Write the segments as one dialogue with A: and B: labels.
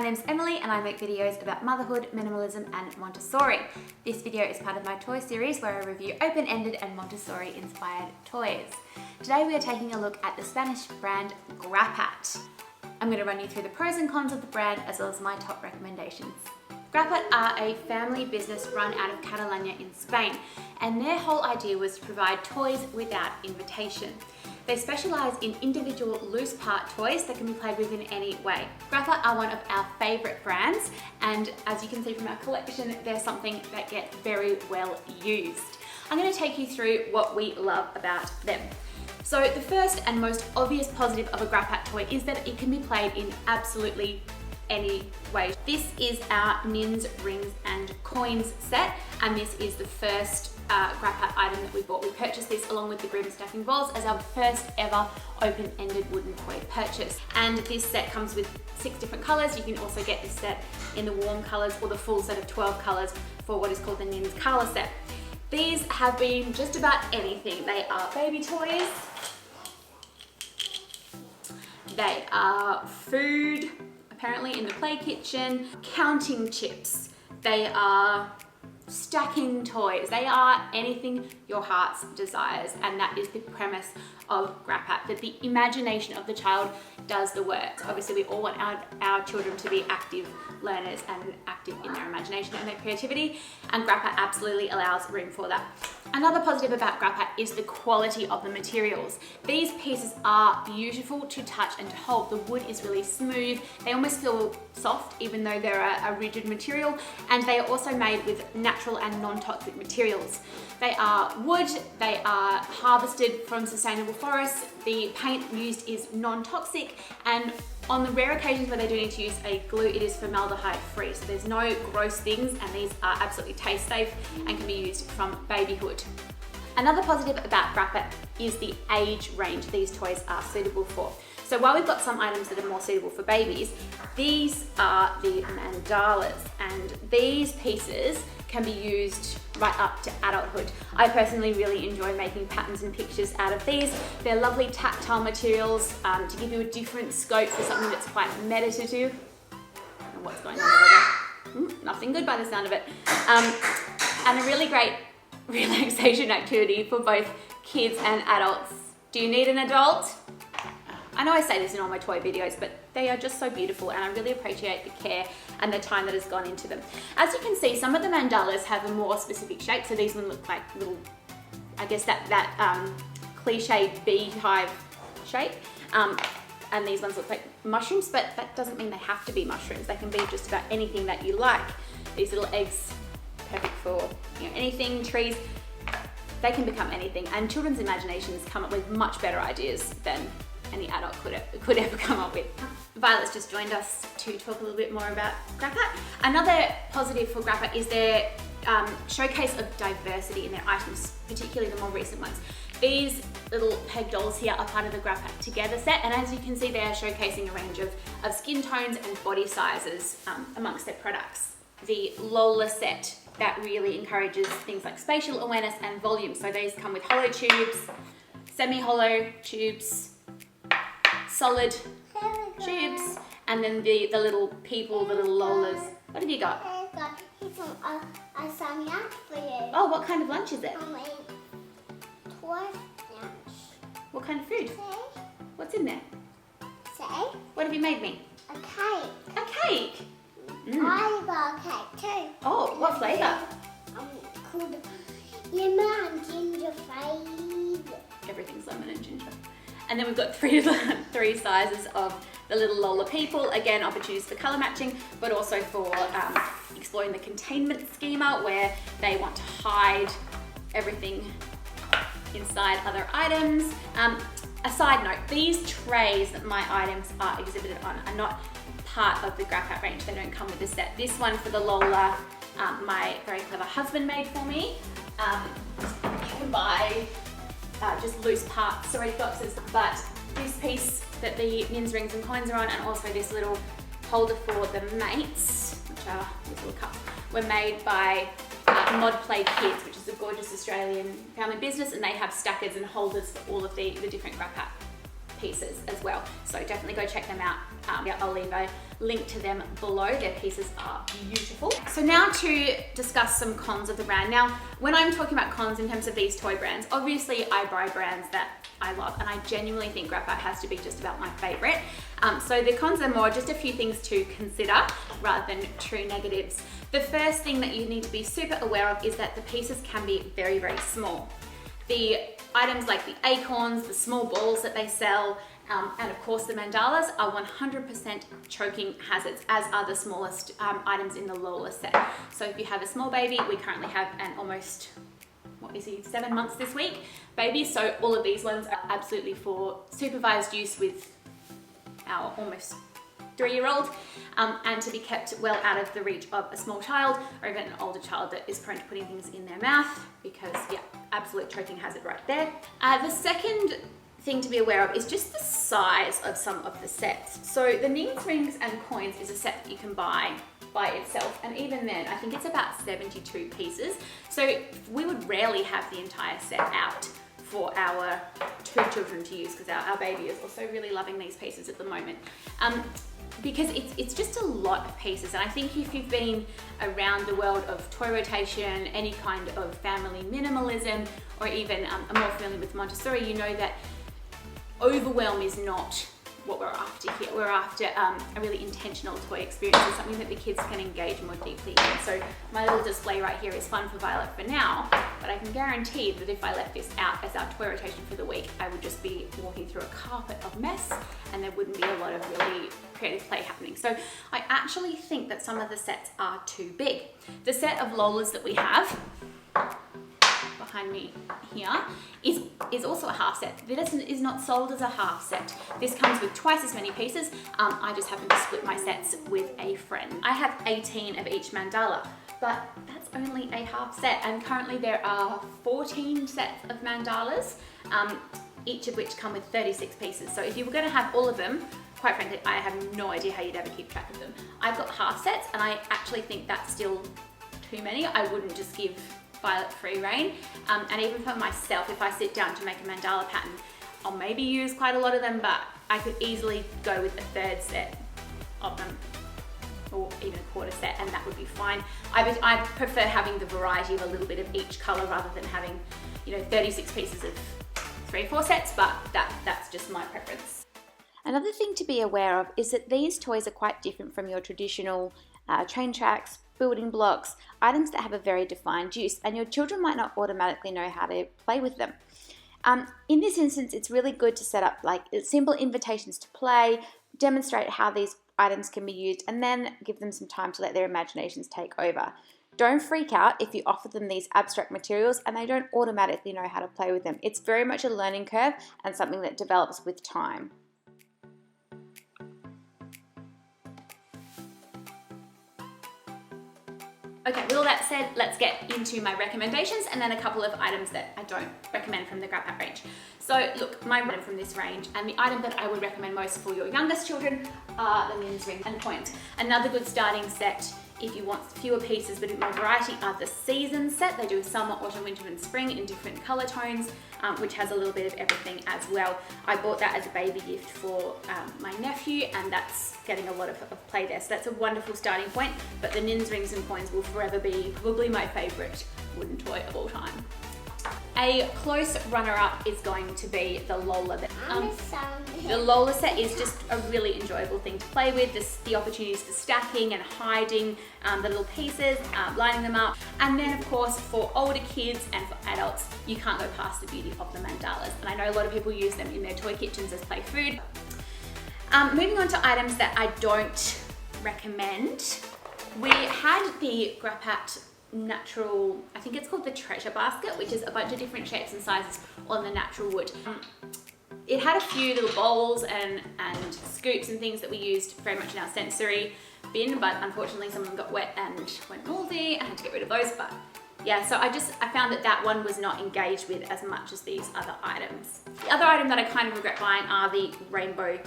A: name's Emily and I make videos about motherhood, minimalism and Montessori. This video is part of my toy series where I review open-ended and Montessori inspired toys. Today we are taking a look at the Spanish brand Grapat. I'm going to run you through the pros and cons of the brand as well as my top recommendations. Grapat are a family business run out of Catalonia in Spain, and their whole idea was to provide toys without invitation. They specialise in individual loose part toys that can be played with in any way. Grapat are one of our favourite brands, and as you can see from our collection, they're something that gets very well used. I'm going to take you through what we love about them. So the first and most obvious positive of a Grapat toy is that it can be played in absolutely any way. This is our Nins, Rings and Coins set, and this is the first Grapat item that we bought. We purchased this along with the Grim Stacking Balls as our first ever open-ended wooden toy purchase. And this set comes with 6 different colours. You can also get this set in the warm colours or the full set of 12 colours for what is called the Nins Colour set. These have been just about anything. They are baby toys, they are food, apparently in the play kitchen, counting chips, they are stacking toys, they are anything your heart's desires, and that is the premise of Grapat, that the imagination of the child does the work. Obviously we all want our children to be active learners and active in their imagination and their creativity, and Grapat absolutely allows room for that. Another positive about Grapat is the quality of the materials. These pieces are beautiful to touch and to hold. The wood is really smooth. They almost feel soft even though they're a rigid material, and they are also made with natural and non-toxic materials. They are wood, they are harvested from sustainable forests, the paint used is non-toxic, and on the rare occasions where they do need to use a glue, it is formaldehyde free, so there's no gross things, and these are absolutely taste safe and can be used from babyhood. Another positive about Grapat is the age range these toys are suitable for. So while we've got some items that are more suitable for babies, these are the mandalas, and these pieces can be used right up to adulthood. I personally really enjoy making patterns and pictures out of these. They're lovely tactile materials to give you a different scope for something that's quite meditative. I don't know what's going on over there. Nothing good by the sound of it. And a really great relaxation activity for both kids and adults. Do you need an adult? I know I say this in all my toy videos, but they are just so beautiful, and I really appreciate the care and the time that has gone into them. As you can see, some of the mandalas have a more specific shape, so these ones look like little, I guess that cliche beehive shape, and these ones look like mushrooms, but that doesn't mean they have to be mushrooms. They can be just about anything that you like. These little eggs, perfect for anything, trees. They can become anything, and children's imaginations come up with much better ideas than any adult could ever come up with. Violet's just joined us to talk a little bit more about Grapat. Another positive for Grapat is their showcase of diversity in their items, particularly the more recent ones. These little peg dolls here are part of the Grapat Together set, and as you can see, they are showcasing a range of skin tones and body sizes amongst their products. The Lola set that really encourages things like spatial awareness and volume. So these come with hollow tubes, semi-hollow tubes, solid tubes, and then the little people, the little Lolas. What have you got?
B: I've got some lunch for you.
A: Oh, what kind of lunch is it?
B: Toy lunch.
A: What kind of food?
B: Say?
A: What's in there?
B: Say?
A: What have you made me?
B: A cake.
A: A cake?
B: I got a cake too.
A: Oh, what flavour?
B: Called lemon and ginger flavour.
A: Everything's lemon and ginger. And then we've got three sizes of the little Lola people. Again, opportunities for colour matching, but also for exploring the containment schema where they want to hide everything inside other items. A side note, these trays that my items are exhibited on are not part of the Grapat range. They don't come with the set. This one for the Lola, my very clever husband made for me. You can buy just loose parts, already boxes, but this piece that the Nins, Rings and Coins are on, and also this little holder for the mates, which are these little cups, were made by Mod Play Kids, which is a gorgeous Australian family business, and they have stackers and holders for all of the different Grapat pieces as well. So definitely go check them out. I'll leave a link to them below. Their pieces are beautiful. So now to discuss some cons of the brand. Now, when I'm talking about cons in terms of these toy brands, obviously I buy brands that I love, and I genuinely think Grapat has to be just about my favorite. So the cons are more just a few things to consider rather than true negatives. The first thing that you need to be super aware of is that the pieces can be very, very small. The items like the acorns, the small balls that they sell, and of course the mandalas are 100% choking hazards, as are the smallest items in the Lola set. So if you have a small baby, we currently have an almost, 7 months this week baby, so all of these ones are absolutely for supervised use with our almost 3-year-old, and to be kept well out of the reach of a small child or even an older child that is prone to putting things in their mouth, because yeah, absolute choking hazard right there. The second thing to be aware of is just the size of some of the sets. So the Nins, Rings and Coins is a set that you can buy by itself, and even then I think it's about 72 pieces, so we would rarely have the entire set out for our 2 children to use, because our baby is also really loving these pieces at the moment. Because it's just a lot of pieces, and I think if you've been around the world of toy rotation, any kind of family minimalism, or even are more familiar with Montessori, you know that overwhelm is not what we're after here. We're after a really intentional toy experience, and something that the kids can engage more deeply in. So my little display right here is fun for Violet for now, but I can guarantee that if I left this out as our toy rotation for the week, I would just be walking through a carpet of mess, and there wouldn't be a lot of really creative play happening. So I actually think that some of the sets are too big. The set of Lolas that we have behind me here is also a half set. This is not sold as a half set. This comes with twice as many pieces. I just happen to split my sets with a friend. I have 18 of each mandala, but that's only a half set, and currently there are 14 sets of mandalas, each of which come with 36 pieces. So if you were going to have all of them, quite frankly, I have no idea how you'd ever keep track of them. I've got half sets, and I actually think that's still too many. I wouldn't just give Violet free rein, and even for myself, if I sit down to make a mandala pattern, I'll maybe use quite a lot of them, but I could easily go with a 3rd set of them, or even a 1/4 set, and that would be fine. I prefer having the variety of a little bit of each color rather than having, 36 pieces of 3 or 4 sets, but that's just my preference. Another thing to be aware of is that these toys are quite different from your traditional train tracks, building blocks, items that have a very defined use, and your children might not automatically know how to play with them. In this instance, it's really good to set up like simple invitations to play, demonstrate how these items can be used, and then give them some time to let their imaginations take over. Don't freak out if you offer them these abstract materials and they don't automatically know how to play with them. It's very much a learning curve and something that develops with time. Okay, with all that said, let's get into my recommendations and then a couple of items that I don't recommend from the Grapat range. So look, my item from this range, and the item that I would recommend most for your youngest children are the Nins, Rings and Coins. Another good starting set if you want fewer pieces but a bit more variety are the season set. They do summer, autumn, winter and spring in different color tones, which has a little bit of everything as well. I bought that as a baby gift for my nephew, and that's getting a lot of play there. So that's a wonderful starting point, but the Nins, Rings and Coins will forever be probably my favorite wooden toy of all time. A close runner-up is going to be the Lola. The Lola set is just a really enjoyable thing to play with. The opportunities for stacking and hiding the little pieces, lining them up. And then of course for older kids and for adults, you can't go past the beauty of the mandalas. And I know a lot of people use them in their toy kitchens as play food. Moving on to items that I don't recommend. We had the Grapat natural, I think it's called the treasure basket, which is a bunch of different shapes and sizes on the natural wood. It had a few little bowls and scoops and things that we used very much in our sensory bin, but unfortunately some of them got wet and went moldy. I had to get rid of those, but yeah, so I found that one was not engaged with as much as these other items. The other item that I kind of regret buying are the rainbow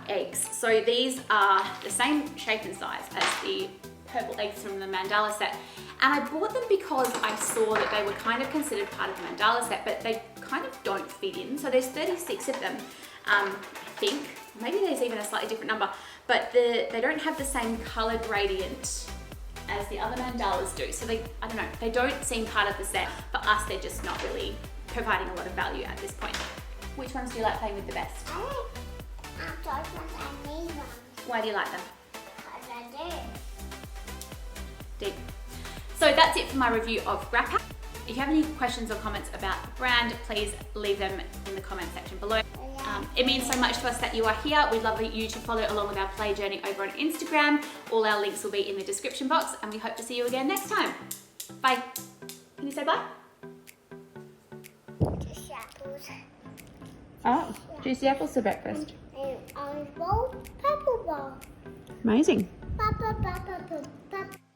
A: eggs. So these are the same shape and size as the purple eggs from the mandala set, and I bought them because I saw that they were kind of considered part of the mandala set, but they kind of don't fit in. So there's 36 of them, I think. Maybe there's even a slightly different number, but they don't have the same color gradient as the other mandalas do. So I don't know, they don't seem part of the set. For us, they're just not really providing a lot of value at this point. Which ones do you like playing with the best?
B: I like those ones and these ones.
A: Why do you like them?
B: Because I do.
A: Deep. So that's it for my review of Grapat. If you have any questions or comments about the brand, please leave them in the comment section below. It means so much to us that you are here. We'd love you to follow along with our play journey over on Instagram. All our links will be in the description box, and we hope to see you again next time. Bye. Can you say bye?
B: Just apples.
A: Oh, juicy apples for breakfast.
B: And orange bowl, purple bowl.
A: Amazing.
B: Papa, papa, papa, papa.